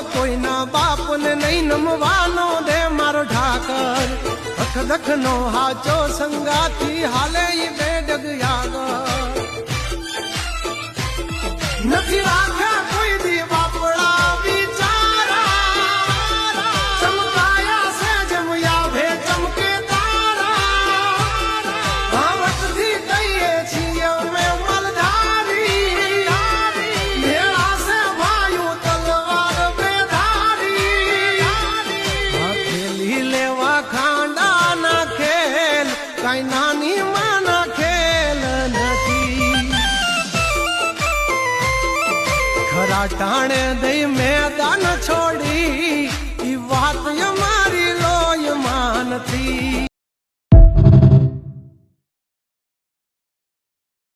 કોઈના બાપને નહીં નમવાનો દે મારો ઠાકર અખ દખનો હાચો સંગાથી હાલે ઈ બે ડગ આગળ નથી રાખ્યા કોઈ દી બાપડા બિચારા ચમકાયા છે જમયા ભે ચમકે તારા ભાવટથી કહીએ છીએ અમે મલધારી મેળા છે ભાઈઓ તલવાર બેધારી ખેલી લેવા ખાંડા ના ખેલ કઈ નાની માના ખેલ નથી ખરા ટાણે દઈ